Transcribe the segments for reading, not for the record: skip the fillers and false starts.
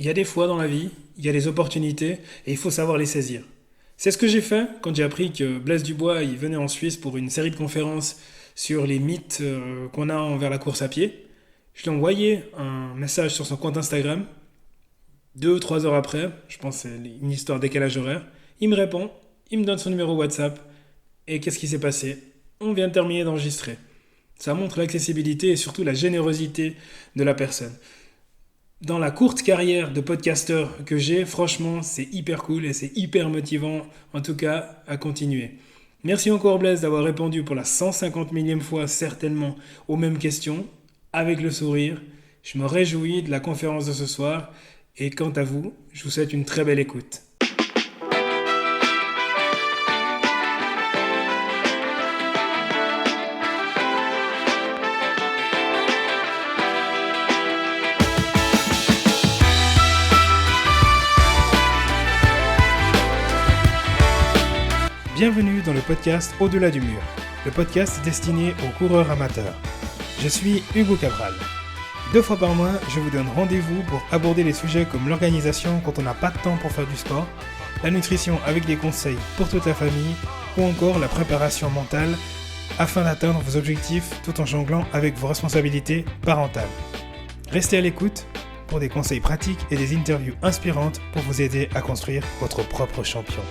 Il y a des fois dans la vie, il y a des opportunités et il faut savoir les saisir. C'est ce que j'ai fait quand j'ai appris que Blaise Dubois il venait en Suisse pour une série de conférences sur les mythes qu'on a envers la course à pied. Je lui ai envoyé un message sur son compte Instagram. 2 ou 3 heures après, je pense que c'est une histoire décalage horaire, il me répond, il me donne son numéro WhatsApp. Et qu'est-ce qui s'est passé? On vient de terminer d'enregistrer. Ça montre l'accessibilité et surtout la générosité de la personne. Dans la courte carrière de podcasteur que j'ai, franchement, c'est hyper cool et c'est hyper motivant, en tout cas, à continuer. Merci encore Blaise d'avoir répondu pour la 150 millième fois certainement aux mêmes questions, avec le sourire. Je me réjouis de la conférence de ce soir et quant à vous, je vous souhaite une très belle écoute. Bienvenue dans le podcast Au-delà du mur, le podcast destiné aux coureurs amateurs. Je suis Hugo Cabral. 2 fois par mois, je vous donne rendez-vous pour aborder les sujets comme l'organisation quand on n'a pas de temps pour faire du sport, la nutrition avec des conseils pour toute la famille ou encore la préparation mentale afin d'atteindre vos objectifs tout en jonglant avec vos responsabilités parentales. Restez à l'écoute pour des conseils pratiques et des interviews inspirantes pour vous aider à construire votre propre champion.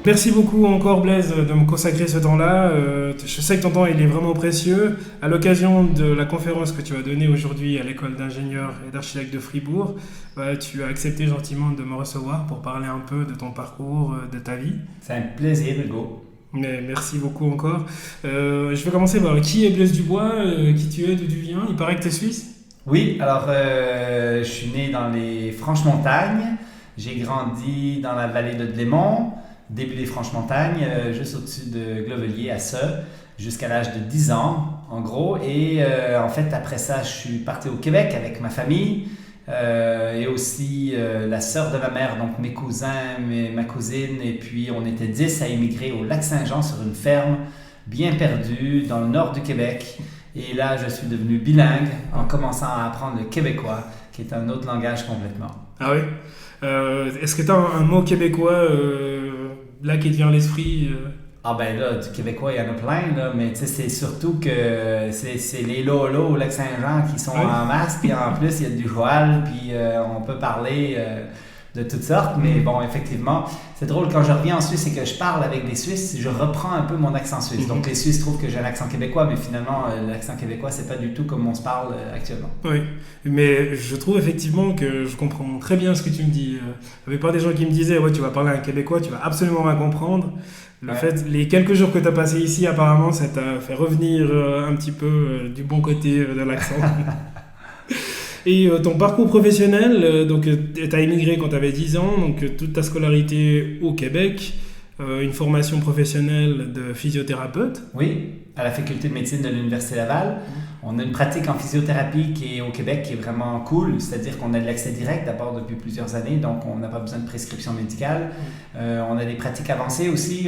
Merci beaucoup encore Blaise de me consacrer ce temps-là. Je sais que ton temps il est vraiment précieux. À l'occasion de la conférence que tu vas donner aujourd'hui à l'école d'ingénieurs et d'architectes de Fribourg, tu as accepté gentiment de me recevoir pour parler un peu de ton parcours, de ta vie. C'est un plaisir Hugo. Mais merci beaucoup encore. Je vais commencer par qui est Blaise Dubois, qui tu es, d'où tu viens. Il paraît que tu es suisse. Oui, alors je suis né dans les Franches-Montagnes. J'ai grandi dans la vallée de Delémont. Début des Franches-Montagnes, juste au-dessus de Glovelier à Seux, jusqu'à l'âge de 10 ans, en gros. Et en fait, après ça, je suis parti au Québec avec ma famille et aussi la sœur de ma mère, donc mes cousins, ma cousine. Et puis, on était 10 à émigrer au Lac-Saint-Jean sur une ferme bien perdue dans le nord du Québec. Et là, je suis devenu bilingue en commençant à apprendre le québécois, qui est un autre langage complètement. Ah oui? Est-ce que tu as un mot québécois là qui te vient à l'esprit? Ah ben là, du québécois, il y en a plein, là, mais tu sais, c'est surtout que c'est les lolos au Lac-Saint-Jean qui sont en masse, puis en plus, il y a du joual, puis on peut parler de toutes sortes, mais bon, effectivement, c'est drôle, quand je reviens en Suisse et que je parle avec des Suisses, je reprends un peu mon accent suisse. Donc les Suisses trouvent que j'ai un accent québécois, mais finalement, l'accent québécois, c'est pas du tout comme on se parle actuellement. Oui, mais je trouve effectivement que je comprends très bien ce que tu me dis. Il y avait pas des gens qui me disaient, ouais, tu vas parler à un québécois, tu vas absolument rien comprendre. Le fait, les quelques jours que tu as passé ici, apparemment, ça t'a fait revenir un petit peu du bon côté de l'accent. Et ton parcours professionnel, donc tu as émigré quand tu avais 10 ans, donc toute ta scolarité au Québec, une formation professionnelle de physiothérapeute. Oui, à la faculté de médecine de l'Université Laval. On a une pratique en physiothérapie qui est au Québec qui est vraiment cool, c'est-à-dire qu'on a de l'accès direct d'abord depuis plusieurs années, donc on n'a pas besoin de prescription médicale. On a des pratiques avancées aussi,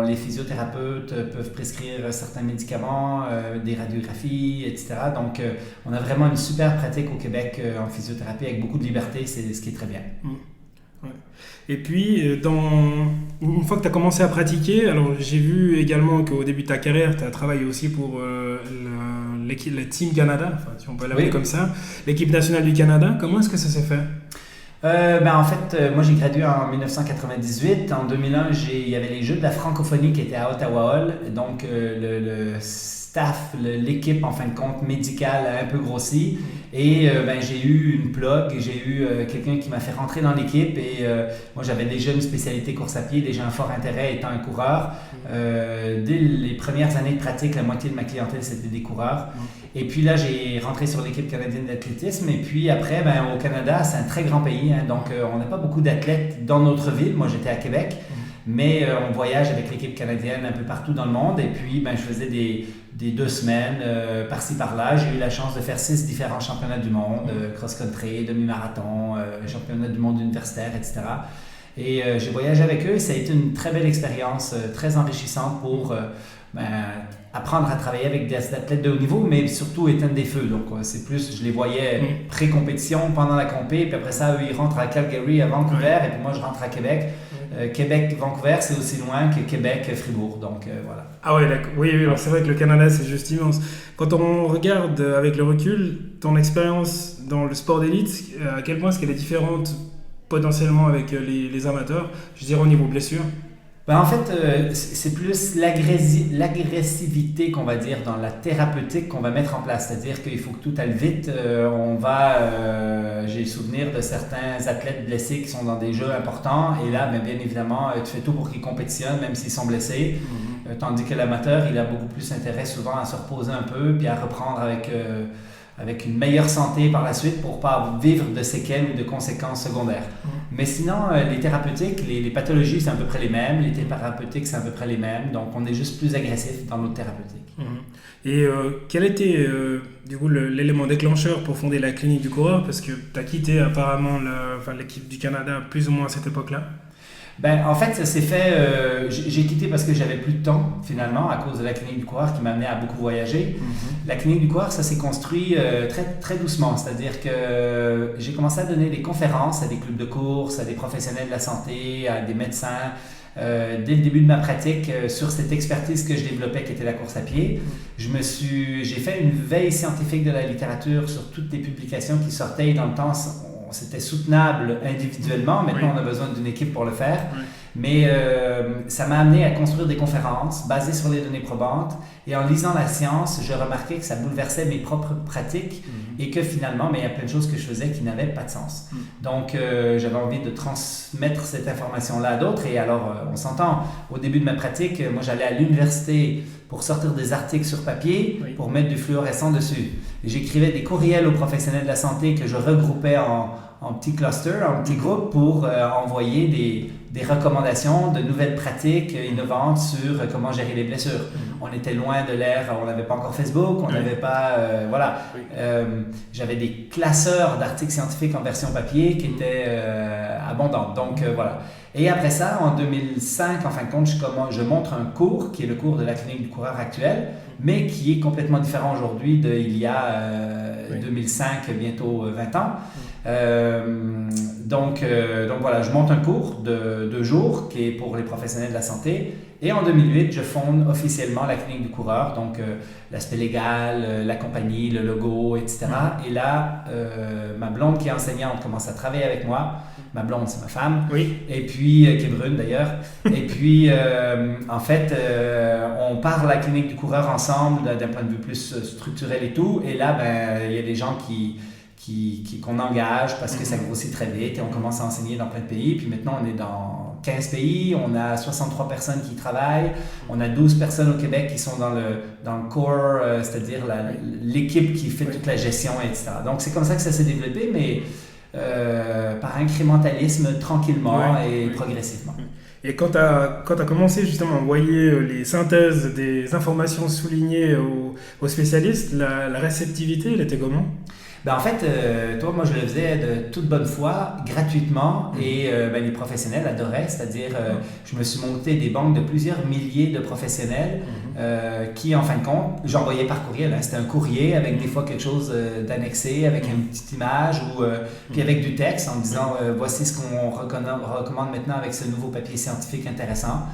les physiothérapeutes peuvent prescrire certains médicaments, des radiographies, etc. Donc on a vraiment une super pratique au Québec en physiothérapie avec beaucoup de liberté, c'est ce qui est très bien. Ouais. Et puis, une fois que tu as commencé à pratiquer, alors j'ai vu également qu'au début de ta carrière, tu as travaillé aussi pour le Team Canada, enfin, si on peut l'appeler comme ça, l'équipe nationale du Canada. Comment est-ce que ça s'est fait? En fait, moi j'ai gradué en 1998. En 2001, il y avait les Jeux de la francophonie qui étaient à Ottawa. Donc le staff, l'équipe en fin de compte médicale a un peu grossi. Et j'ai eu une plug, j'ai eu quelqu'un qui m'a fait rentrer dans l'équipe. Et moi j'avais déjà une spécialité course à pied, déjà un fort intérêt étant un coureur. Dès les premières années de pratique, la moitié de ma clientèle c'était des coureurs. Et puis là, j'ai rentré sur l'équipe canadienne d'athlétisme. Et puis après, au Canada, c'est un très grand pays. Donc, on n'a pas beaucoup d'athlètes dans notre ville. Moi, j'étais à Québec. Mais on voyage avec l'équipe canadienne un peu partout dans le monde. Et puis, je faisais des 2 semaines par-ci, par-là. J'ai eu la chance de faire 6 différents championnats du monde. Cross-country, demi-marathon, championnat du monde universitaire, etc. Et j'ai voyagé avec eux et ça a été une très belle expérience, très enrichissante pour apprendre à travailler avec des athlètes de haut niveau, mais surtout éteindre des feux. Donc, c'est plus, je les voyais pré-compétition, pendant la compé, puis après ça, eux, ils rentrent à Calgary, à Vancouver, et puis moi, je rentre à Québec. Québec-Vancouver, c'est aussi loin que Québec-Fribourg. Donc, voilà. Ah ouais, d'accord. Oui, oui, alors c'est vrai que le Canada, c'est juste immense. Quand on regarde avec le recul, ton expérience dans le sport d'élite, à quel point est-ce qu'elle est différente potentiellement avec les amateurs, je dirais au niveau blessure? Ben, en fait, c'est plus l'agressivité qu'on va dire dans la thérapeutique qu'on va mettre en place. C'est-à-dire qu'il faut que tout aille vite. J'ai le souvenir de certains athlètes blessés qui sont dans des jeux importants. Et là, bien évidemment, tu fais tout pour qu'ils compétitionnent, même s'ils sont blessés. Tandis que l'amateur, il a beaucoup plus intérêt souvent à se reposer un peu, puis à reprendre avec une meilleure santé par la suite pour ne pas vivre de séquelles ou de conséquences secondaires. Mais sinon, les thérapeutiques, les pathologies, c'est à peu près les mêmes. Les thérapeutiques, c'est à peu près les mêmes. Donc, on est juste plus agressif dans notre thérapeutique. Et quel était du coup l'élément déclencheur pour fonder la clinique du coureur? Parce que tu as quitté apparemment l'équipe du Canada plus ou moins à cette époque-là. Ben, en fait, ça s'est fait. J'ai quitté parce que j'avais plus de temps, finalement, à cause de la clinique du coureur qui m'amenait à beaucoup voyager. La clinique du coureur, ça s'est construit très, très doucement. C'est-à-dire que j'ai commencé à donner des conférences à des clubs de course, à des professionnels de la santé, à des médecins. Dès le début de ma pratique, sur cette expertise que je développais, qui était la course à pied, j'ai fait une veille scientifique de la littérature sur toutes les publications qui sortaient. Et dans le temps, c'était soutenable individuellement. Maintenant, on a besoin d'une équipe pour le faire. Mais ça m'a amené à construire des conférences basées sur les données probantes. Et en lisant la science, je remarquais que ça bouleversait mes propres pratiques et que finalement, il y a plein de choses que je faisais qui n'avaient pas de sens. Donc, j'avais envie de transmettre cette information-là à d'autres. Et alors, on s'entend, au début de ma pratique, moi, j'allais à l'université pour sortir des articles sur papier, pour mettre du fluorescent dessus. J'écrivais des courriels aux professionnels de la santé que je regroupais en petits clusters, en petits groupes pour envoyer des recommandations de nouvelles pratiques innovantes sur comment gérer les blessures. On était loin de l'ère, on n'avait pas encore Facebook, on n'avait pas... j'avais des classeurs d'articles scientifiques en version papier qui étaient abondantes. Donc, voilà. Et après ça, en 2005, en fin de compte, je montre un cours qui est le cours de la clinique du coureur actuel, mais qui est complètement différent aujourd'hui d'il y a 2005, bientôt 20 ans. Donc voilà, je monte un cours de 2 jours qui est pour les professionnels de la santé. Et en 2008, je fonde officiellement la clinique du coureur, donc l'aspect légal, la compagnie, le logo, etc. Et là, ma blonde qui est enseignante commence à travailler avec moi. Ma blonde, c'est ma femme, et puis qui est brune d'ailleurs. Et puis, en fait, on part à la clinique du coureur ensemble d'un point de vue plus structurel et tout. Et là, il y a des gens qu'on engage parce que ça grossit très vite et on commence à enseigner dans plein de pays. Puis maintenant, on est dans 15 pays, on a 63 personnes qui travaillent, on a 12 personnes au Québec qui sont dans le core, c'est-à-dire l'équipe qui fait toute la gestion, etc. Donc, c'est comme ça que ça s'est développé, mais par incrémentalisme, tranquillement et progressivement. Et quand tu as commencé justement à envoyer les synthèses des informations soulignées aux spécialistes, la réceptivité, elle était comment? En fait, moi je le faisais de toute bonne foi, gratuitement, et les professionnels adoraient, c'est-à-dire je me suis monté des banques de plusieurs milliers de professionnels qui, en fin de compte, j'envoyais par courriel. C'était un courrier avec des fois quelque chose d'annexé, avec une petite image, puis avec du texte en disant voici ce qu'on recommande maintenant avec ce nouveau papier scientifique intéressant.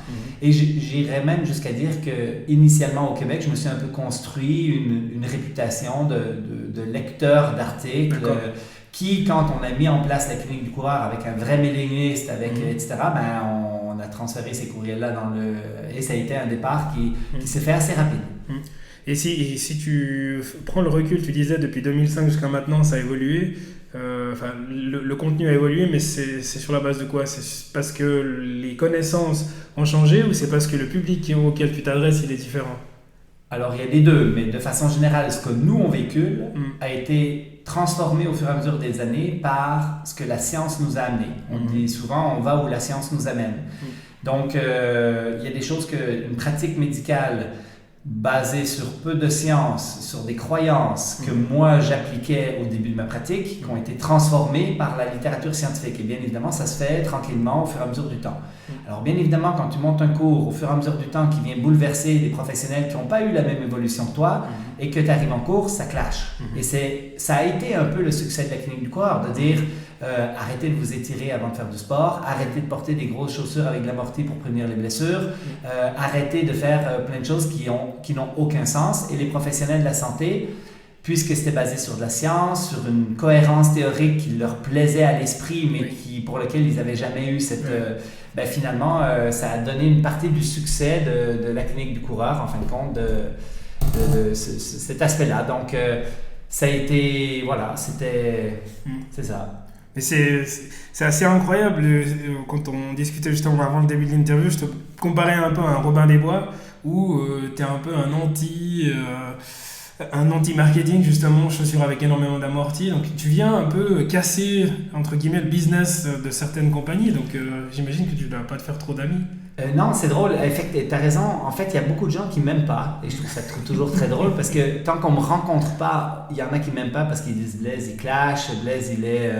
Et j'irais même jusqu'à dire que initialement au Québec, je me suis un peu construit une réputation de lecteur d'articles qui, quand on a mis en place la clinique du coureur avec un vrai mailingiste, etc., on a transféré ces courriels-là et ça a été un départ qui s'est fait assez rapide. Et si tu prends le recul, tu disais depuis 2005 jusqu'à maintenant, ça a évolué. Le contenu a évolué, mais c'est sur la base de quoi? C'est parce que les connaissances ont changé ou c'est parce que le public auquel tu t'adresses, il est différent? Alors, il y a des deux, mais de façon générale, ce que nous, on véhicule a été transformé au fur et à mesure des années par ce que la science nous a amené. On dit souvent, on va où la science nous amène. Donc, il y a des choses une pratique médicale basé sur peu de science, sur des croyances que moi j'appliquais au début de ma pratique, qui ont été transformées par la littérature scientifique. Et bien évidemment, ça se fait tranquillement au fur et à mesure du temps. Alors bien évidemment, quand tu montes un cours au fur et à mesure du temps qui vient bouleverser des professionnels qui n'ont pas eu la même évolution que toi, et que tu arrives en cours, ça clash. Et ça a été un peu le succès de la clinique du coureur, de dire arrêtez de vous étirer avant de faire du sport, arrêtez de porter des grosses chaussures avec de l'amorti pour prévenir les blessures, arrêtez de faire plein de choses qui n'ont aucun sens. Et les professionnels de la santé, puisque c'était basé sur de la science, sur une cohérence théorique qui leur plaisait à l'esprit, mais pour lequel ils n'avaient jamais eu cette... finalement, ça a donné une partie du succès de la clinique du coureur, en fin de compte, de cet aspect-là. Donc, ça a été... Voilà, c'est ça. Mais c'est assez incroyable. Quand on discutait justement avant le début de l'interview, je te comparais un peu à un Robin des Bois, où tu es un peu un anti-marketing, justement, chaussures avec énormément d'amorti. Donc tu viens un peu casser, entre guillemets, le business de certaines compagnies. Donc j'imagine que tu ne dois pas te faire trop d'amis. Non, c'est drôle. Tu as raison. En fait, il y a beaucoup de gens qui ne m'aiment pas. Et je trouve ça toujours très drôle parce que tant qu'on ne me rencontre pas, il y en a qui ne m'aiment pas parce qu'ils disent Blaise, il clash, Blaise, il est...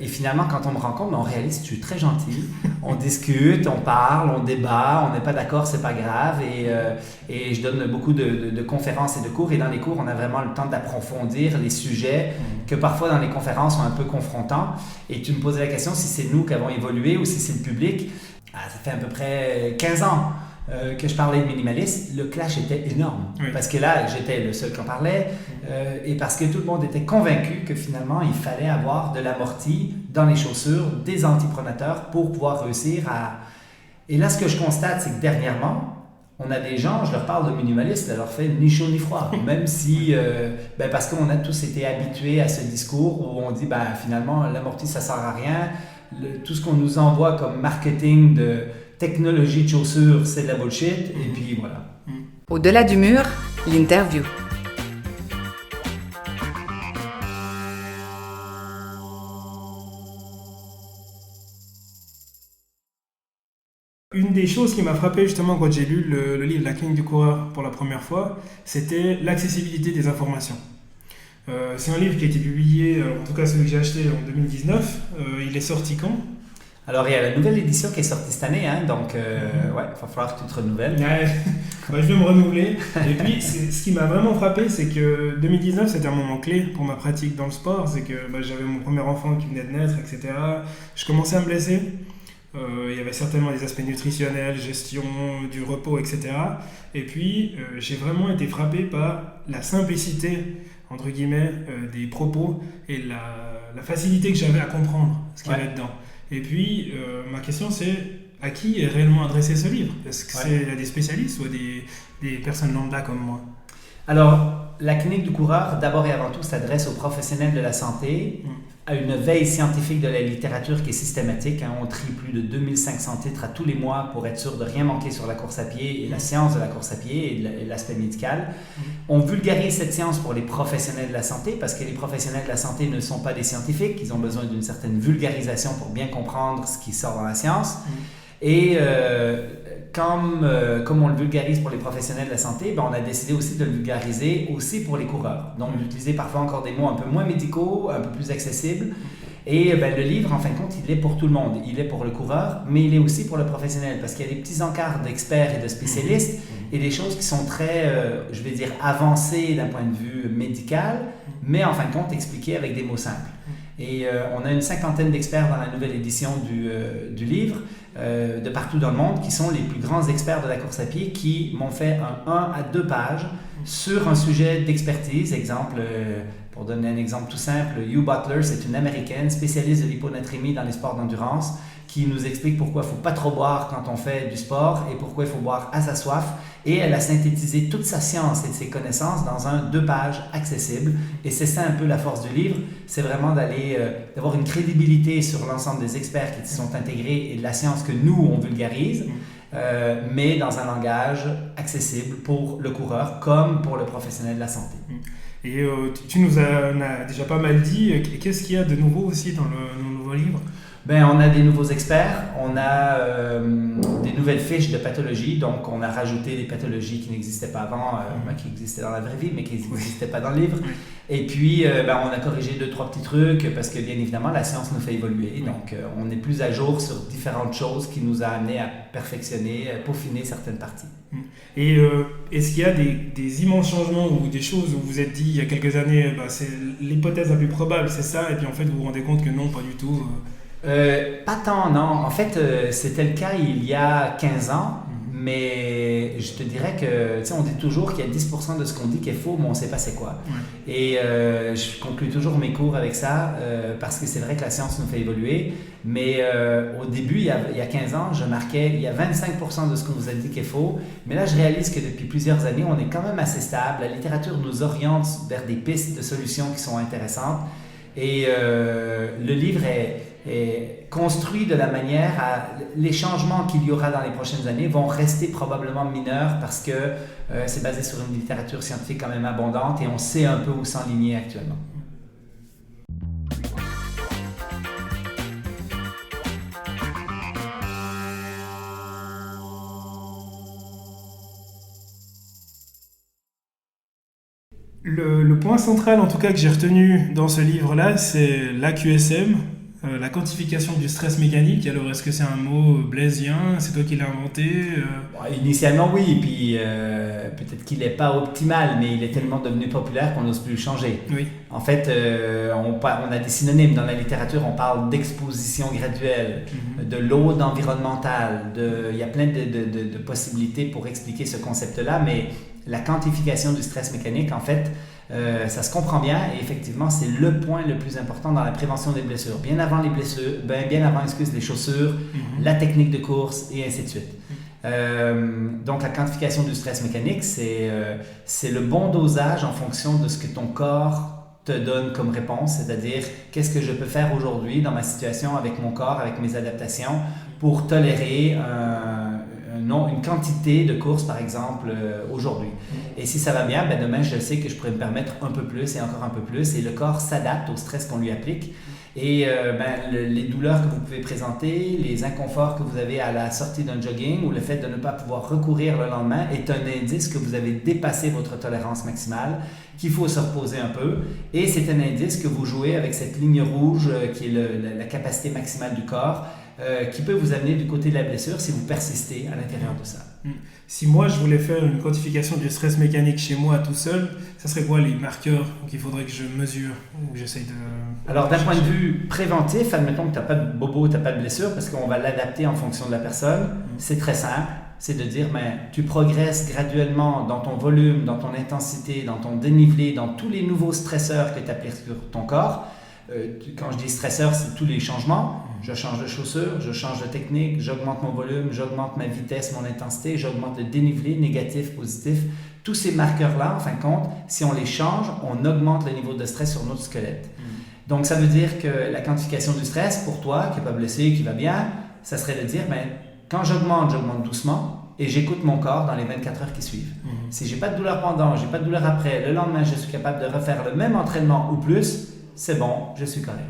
et finalement, quand on me rencontre, on réalise que je suis très gentil. On discute, on parle, on débat, on n'est pas d'accord, c'est pas grave. Et je donne beaucoup de conférences et de cours. Et dans les cours, on a vraiment le temps d'approfondir les sujets que parfois dans les conférences sont un peu confrontants. Et tu me posais la question si c'est nous qui avons évolué ou si c'est le public. Ça fait à peu près 15 ans que je parlais de minimalisme. Le clash était énorme. Parce que là, j'étais le seul qui en parlait. Et parce que tout le monde était convaincu que finalement, il fallait avoir de l'amorti dans les chaussures, des antipronateurs pour pouvoir réussir à... Et là, ce que je constate, c'est que dernièrement, on a des gens, je leur parle de minimalisme, ça leur fait ni chaud ni froid. Même si, parce qu'on a tous été habitués à ce discours où on dit, finalement, l'amorti, ça ne sert à rien. Tout ce qu'on nous envoie comme marketing de technologie de chaussures, c'est de la bullshit. Et puis, voilà. Au-delà du mur, l'interview. Une des choses qui m'a frappé justement quand j'ai lu le livre La clinique du coureur pour la première fois, c'était l'accessibilité des informations. C'est un livre qui a été publié, en tout cas celui que j'ai acheté en 2019. Il est sorti quand ? Alors, il y a la nouvelle édition qui est sortie cette année, donc il va falloir que tu te renouvelles. Je vais me renouveler. Et puis, ce qui m'a vraiment frappé, c'est que 2019, c'était un moment clé pour ma pratique dans le sport. C'est que j'avais mon premier enfant qui venait de naître, etc. Je commençais à me blesser. Il y avait certainement des aspects nutritionnels, gestion du repos, etc. Et puis, j'ai vraiment été frappé par la simplicité, entre guillemets, des propos et la facilité que j'avais à comprendre ce qu'il y avait dedans. Et puis, ma question, c'est à qui est réellement adressé ce livre ? Est-ce que c'est à des spécialistes ou à des personnes lambda comme moi ? Alors, la clinique du coureur, d'abord et avant tout, s'adresse aux professionnels de la santé, à une veille scientifique de la littérature qui est systématique. On trie plus de 2500 titres à tous les mois pour être sûr de rien manquer sur la course à pied et la science de la course à pied et l'aspect médical. On vulgarise cette science pour les professionnels de la santé parce que les professionnels de la santé ne sont pas des scientifiques. Ils ont besoin d'une certaine vulgarisation pour bien comprendre ce qui sort dans la science. Et comme on le vulgarise pour les professionnels de la santé, on a décidé aussi de le vulgariser aussi pour les coureurs. Donc, d'utiliser parfois encore des mots un peu moins médicaux, un peu plus accessibles. Et le livre, en fin de compte, il est pour tout le monde. Il est pour le coureur, mais il est aussi pour le professionnel parce qu'il y a des petits encarts d'experts et de spécialistes et des choses qui sont très, je vais dire, avancées d'un point de vue médical, mais en fin de compte, expliquées avec des mots simples. Et on a une 50aine d'experts dans la nouvelle édition du livre, de partout dans le monde, qui sont les plus grands experts de la course à pied, qui m'ont fait un 1 à 2 pages sur un sujet d'expertise. Exemple, pour donner un exemple tout simple, Hugh Butler, c'est une Américaine spécialiste de l'hyponatrémie dans les sports d'endurance, qui nous explique pourquoi il ne faut pas trop boire quand on fait du sport et pourquoi il faut boire à sa soif. Et elle a synthétisé toute sa science et ses connaissances dans un 2 pages accessible. Et c'est ça un peu la force du livre, c'est vraiment d'avoir une crédibilité sur l'ensemble des experts qui sont intégrés et de la science que nous, on vulgarise, mais dans un langage accessible pour le coureur comme pour le professionnel de la santé. Et tu nous as déjà pas mal dit, qu'est-ce qu'il y a de nouveau aussi dans le nouveau livre ? Ben, on a des nouveaux experts, on a des nouvelles fiches de pathologie, donc on a rajouté des pathologies qui n'existaient pas avant, qui existaient dans la vraie vie, mais qui n'existaient pas dans le livre. Et puis, on a corrigé 2-3 petits trucs parce que, bien évidemment, la science nous fait évoluer. Donc, on est plus à jour sur différentes choses qui nous a amené à perfectionner, à peaufiner certaines parties. Et est-ce qu'il y a des immenses changements ou des choses où vous vous êtes dit il y a quelques années, c'est l'hypothèse la plus probable, c'est ça, et puis en fait vous vous rendez compte que non, pas du tout Pas tant, non. En fait, c'était le cas il y a 15 ans, mais je te dirais que, tu sais, on dit toujours qu'il y a 10% de ce qu'on dit qui est faux, mais on ne sait pas c'est quoi. Et je conclue toujours mes cours avec ça, parce que c'est vrai que la science nous fait évoluer, mais au début, il y a 15 ans, je marquais, il y a 25% de ce qu'on vous a dit qui est faux, mais là, je réalise que depuis plusieurs années, on est quand même assez stable. La littérature nous oriente vers des pistes de solutions qui sont intéressantes, et le livre est construit de la manière à... Les changements qu'il y aura dans les prochaines années vont rester probablement mineurs parce que c'est basé sur une littérature scientifique quand même abondante et on sait un peu où s'enligner actuellement. Le point central en tout cas que j'ai retenu dans ce livre-là, c'est l'AQSM, la quantification du stress mécanique. Alors est-ce que c'est un mot blaisien? C'est toi qui l'as inventé? Initialement oui, et puis peut-être qu'il n'est pas optimal, mais il est tellement devenu populaire qu'on n'ose plus le changer. Oui. En fait, on a des synonymes dans la littérature, on parle d'exposition graduelle, de load environnemental, il y a plein de possibilités pour expliquer ce concept-là, mais la quantification du stress mécanique, en fait, ça se comprend bien et effectivement, c'est le point le plus important dans la prévention des blessures. Bien avant les blessures, bien avant, les chaussures, la technique de course et ainsi de suite. Donc, la quantification du stress mécanique, c'est le bon dosage en fonction de ce que ton corps te donne comme réponse, c'est-à-dire qu'est-ce que je peux faire aujourd'hui dans ma situation avec mon corps, avec mes adaptations pour tolérer une quantité de courses, par exemple, aujourd'hui. Et si ça va bien, demain, je sais que je pourrais me permettre un peu plus et encore un peu plus. Et le corps s'adapte au stress qu'on lui applique. Et les douleurs que vous pouvez présenter, les inconforts que vous avez à la sortie d'un jogging ou le fait de ne pas pouvoir recourir le lendemain est un indice que vous avez dépassé votre tolérance maximale, qu'il faut se reposer un peu. Et c'est un indice que vous jouez avec cette ligne rouge qui est la capacité maximale du corps, qui peut vous amener du côté de la blessure si vous persistez à l'intérieur de ça. Si moi je voulais faire une quantification du stress mécanique chez moi tout seul, ça serait quoi les marqueurs qu'il faudrait que je mesure ou que j'essaye de... Alors d'un point de vue préventif, admettons que tu n'as pas de bobo, tu n'as pas de blessure, parce qu'on va l'adapter en fonction de la personne, c'est très simple. C'est de dire, tu progresses graduellement dans ton volume, dans ton intensité, dans ton dénivelé, dans tous les nouveaux stresseurs que tu appliques sur ton corps. Quand je dis stresseur, c'est tous les changements. Je change de chaussure, je change de technique, j'augmente mon volume, j'augmente ma vitesse, mon intensité, j'augmente le dénivelé, négatif, positif. Tous ces marqueurs-là, en fin de compte, si on les change, on augmente le niveau de stress sur notre squelette. Donc, ça veut dire que la quantification du stress, pour toi, qui n'est pas blessé, qui va bien, ça serait de dire, quand j'augmente doucement et j'écoute mon corps dans les 24 heures qui suivent. Si je n'ai pas de douleur pendant, je n'ai pas de douleur après, le lendemain, je suis capable de refaire le même entraînement ou plus, c'est bon, je suis correct.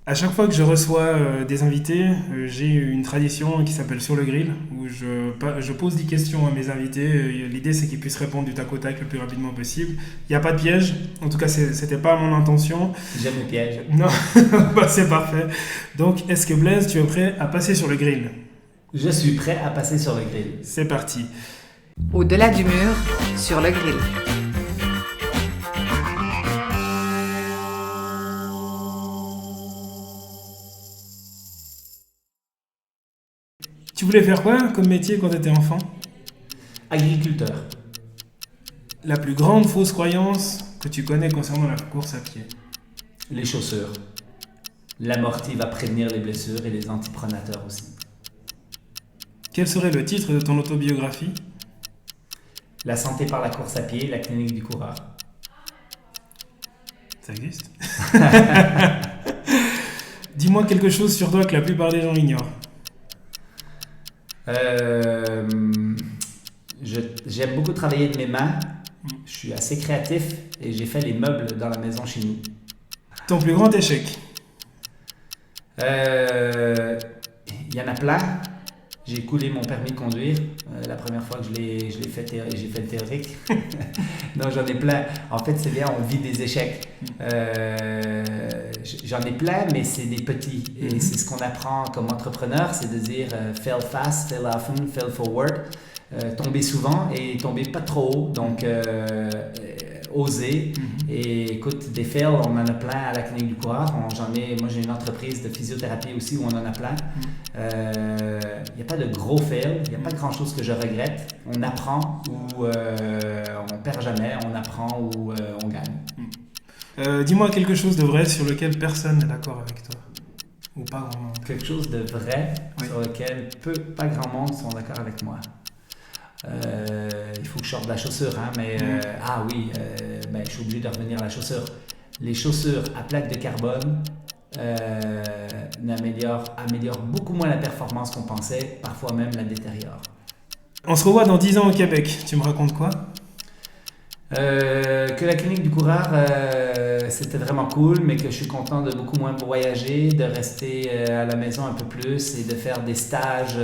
À chaque fois que je reçois des invités, j'ai une tradition qui s'appelle Sur le grill, où je pose 10 questions à mes invités. L'idée, c'est qu'ils puissent répondre du tac au tac le plus rapidement possible. Il n'y a pas de piège, en tout cas, c'était pas mon intention. J'aime les pièges. Non, c'est parfait. Donc, est-ce que Blaise, tu es prêt à passer sur le grill? Je suis prêt à passer sur le grill. C'est parti. Au-delà du mur, sur le grill. Tu voulais faire quoi comme métier quand tu étais enfant? Agriculteur. La plus grande fausse croyance que tu connais concernant la course à pied? Les chaussures. L'amorti va prévenir les blessures et les antipronateurs aussi. Quel serait le titre de ton autobiographie? La santé par la course à pied, la clinique du coureur. Ça existe? Dis-moi quelque chose sur toi que la plupart des gens ignorent. J'aime beaucoup travailler de mes mains. Je suis assez créatif et j'ai fait les meubles dans la maison chez nous. Ton plus grand échec? Il y en a plein. J'ai coulé mon permis de conduire la première fois que j'ai fait le théorique. Non, j'en ai plein. En fait, c'est bien, on vit des échecs. J'en ai plein, mais c'est des petits. Et c'est ce qu'on apprend comme entrepreneur, c'est de dire fail fast, fail often, fail forward. Tomber souvent et tomber pas trop haut. Donc, oser. Et écoute, des fails, on en a plein à la clinique du coureur. Moi, j'ai une entreprise de physiothérapie aussi où on en a plein. Il n'y a pas de gros fails, il n'y a pas grand-chose que je regrette. On apprend ou on perd jamais, on apprend ou on gagne. Dis-moi quelque chose de vrai sur lequel personne n'est d'accord avec toi. Ou pas grand monde. Quelque chose de vrai sur lequel pas grand monde sont d'accord avec moi. Il faut que je sorte de la chaussure, hein, mais je suis obligé de revenir à la chaussure. Les chaussures à plaque de carbone améliorent beaucoup moins la performance qu'on pensait, parfois même la détériorent. On se revoit dans 10 ans au Québec, tu me racontes quoi? Que la clinique du coureur, c'était vraiment cool, mais que je suis content de beaucoup moins voyager, de rester à la maison un peu plus et de faire des stages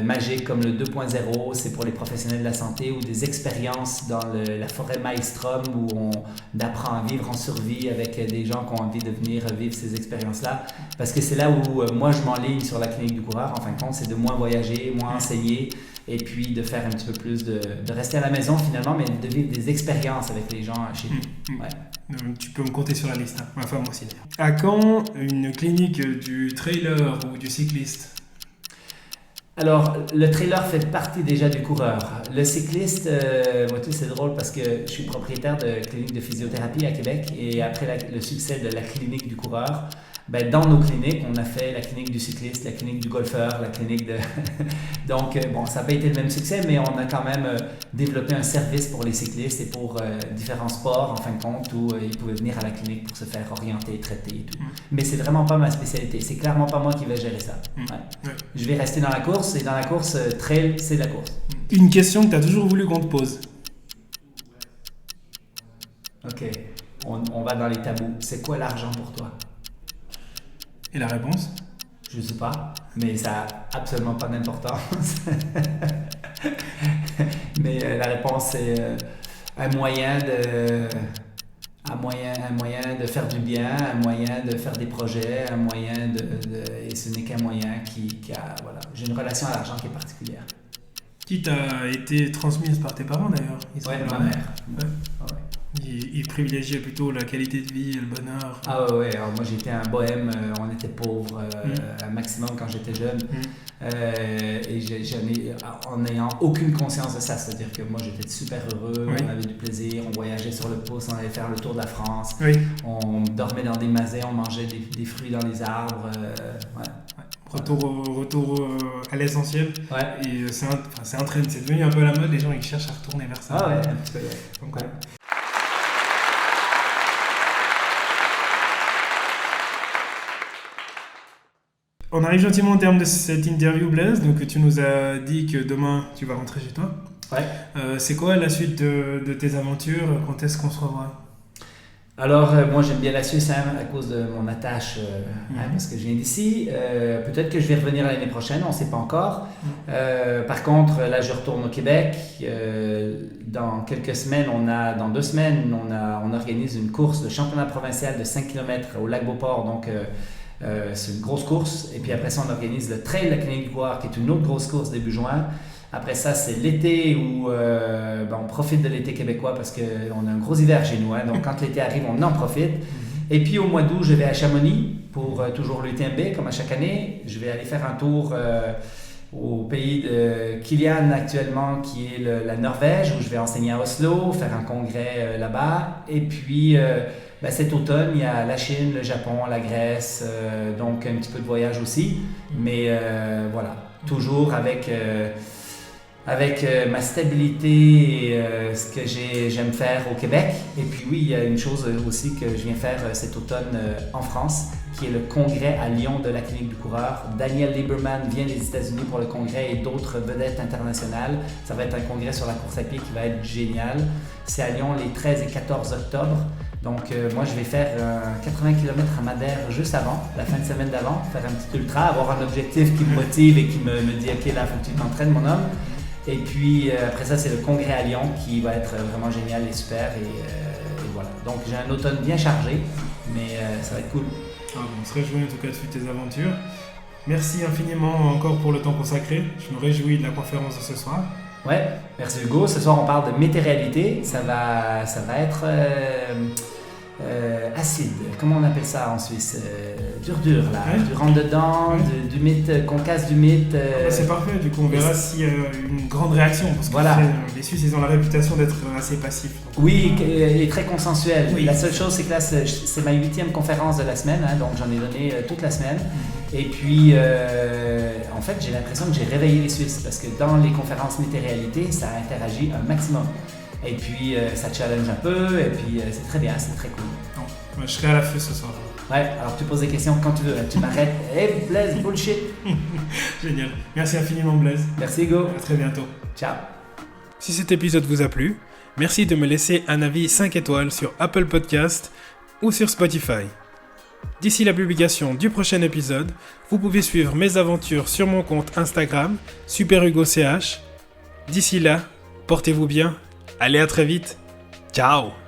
magiques comme le 2.0, c'est pour les professionnels de la santé, ou des expériences dans la forêt Maelstrom où on apprend à vivre en survie avec des gens qui ont envie de venir vivre ces expériences-là. Parce que c'est là où moi je m'enligne sur la clinique du coureur, en fin de compte, c'est de moins voyager, moins enseigner, et puis de faire un petit peu plus de rester à la maison finalement, mais de vivre des expériences avec les gens chez nous. Ouais. Tu peux me compter sur la liste, hein. Enfin moi aussi. À quand une clinique du trailer ou du cycliste? Alors, le trailer fait partie déjà du coureur. Le cycliste, moi, c'est drôle parce que je suis propriétaire de clinique de physiothérapie à Québec, et après le succès de la clinique du coureur, dans nos cliniques, on a fait la clinique du cycliste, la clinique du golfeur, la clinique de... Donc, ça n'a pas été le même succès, mais on a quand même développé un service pour les cyclistes et pour différents sports, en fin de compte, où ils pouvaient venir à la clinique pour se faire orienter, traiter et tout. Mais c'est vraiment pas ma spécialité. C'est clairement pas moi qui vais gérer ça. Ouais. Je vais rester dans la course, et dans la course, trail, c'est de la course. Une question que tu as toujours voulu qu'on te pose. Ok, on va dans les tabous. C'est quoi l'argent pour toi? Et la réponse? Je sais pas, mais ça n'a absolument pas d'importance. Mais la réponse, c'est un moyen de faire du bien, un moyen de faire des projets, un moyen et ce n'est qu'un moyen qui a... Voilà. J'ai une relation à l'argent qui est particulière. Qui t'a été transmise par tes parents d'ailleurs? Oui, ma mère. Ouais. Ouais. Ils privilégiaient plutôt la qualité de vie et le bonheur. Ah ouais, alors moi j'étais un bohème, on était pauvres un maximum quand j'étais jeune. Et en n'ayant aucune conscience de ça, c'est-à-dire que moi j'étais super heureux, on avait du plaisir, on voyageait sur le pouce, on allait faire le tour de la France, on dormait dans des masets, on mangeait des fruits dans les arbres. Retour à l'essentiel. Ouais. Et c'est un trend, c'est devenu un peu la mode, les gens ils cherchent à retourner vers ça. Ah ouais, un petit peu. Donc, ouais. On arrive gentiment au terme de cette interview, Blaise. Donc tu nous as dit que demain tu vas rentrer chez toi. Ouais. C'est quoi la suite de tes aventures? Quand est-ce qu'on se revoit? Alors, moi j'aime bien la Suisse à cause de mon attache, parce que je viens d'ici. Peut-être que je vais revenir l'année prochaine, on ne sait pas encore. Par contre, là je retourne au Québec. Dans quelques semaines, dans 2 semaines, on organise une course de championnat provincial de 5 km au Lac-Beauport. Donc, c'est une grosse course. Et puis après ça, on organise le Trail de la clinique du coureur, qui est une autre grosse course début juin. Après ça, c'est l'été où on profite de l'été québécois parce qu'on a un gros hiver chez nous. Hein, donc quand l'été arrive, on en profite. Et puis au mois d'août, je vais à Chamonix pour toujours l'UTMB, comme à chaque année. Je vais aller faire un tour au pays de Kilian actuellement, qui est la Norvège, où je vais enseigner à Oslo, faire un congrès là-bas. Et puis cet automne, il y a la Chine, le Japon, la Grèce, donc un petit peu de voyage aussi. Mais voilà, toujours avec ma stabilité et ce que j'aime faire au Québec. Et puis oui, il y a une chose aussi que je viens faire cet automne en France, qui est le congrès à Lyon de la clinique du coureur. Daniel Lieberman vient des États-Unis pour le congrès et d'autres vedettes internationales. Ça va être un congrès sur la course à pied qui va être génial. C'est à Lyon les 13 et 14 octobre. Donc, moi, je vais faire 80 km à Madère juste avant, la fin de semaine d'avant, faire un petit ultra, avoir un objectif qui me motive et qui me dit « Ok, là, il faut que tu t'entraînes, mon homme ». Et puis, après ça, c'est le congrès à Lyon qui va être vraiment génial et super. Et voilà. Donc, j'ai un automne bien chargé, mais ça va être cool. On se réjouit en tout cas de suivre tes aventures. Merci infiniment encore pour le temps consacré. Je me réjouis de la conférence de ce soir. Ouais, merci Hugo. Ce soir, on parle de météréalité. Ça va être acide. Comment on appelle ça en Suisse? Dur là. Ouais. Du rentre dedans, du mythe, qu'on casse du mythe. C'est parfait. Du coup, on verra s'il y a une grande réaction. Parce que voilà. Les Suisses, ils ont la réputation d'être assez passifs. Oui, et très consensuel. Oui. La seule chose, c'est que là, c'est ma 8e conférence de la semaine. Donc, j'en ai donné toute la semaine. Et puis, en fait, j'ai l'impression que j'ai réveillé les Suisses parce que dans les conférences météréalité, ça interagit un maximum. Et puis, ça challenge un peu, et puis c'est très bien, c'est très cool. Je serai à l'affût ce soir. Ouais, alors tu poses des questions quand tu veux. Tu m'arrêtes. Hey, Blaise, bullshit. Génial. Merci infiniment, Blaise. Merci, Hugo. À très bientôt. Ciao. Si cet épisode vous a plu, merci de me laisser un avis 5 étoiles sur Apple Podcast ou sur Spotify. D'ici la publication du prochain épisode, vous pouvez suivre mes aventures sur mon compte Instagram, SuperHugoCH. D'ici là, portez-vous bien. Allez, à très vite. Ciao.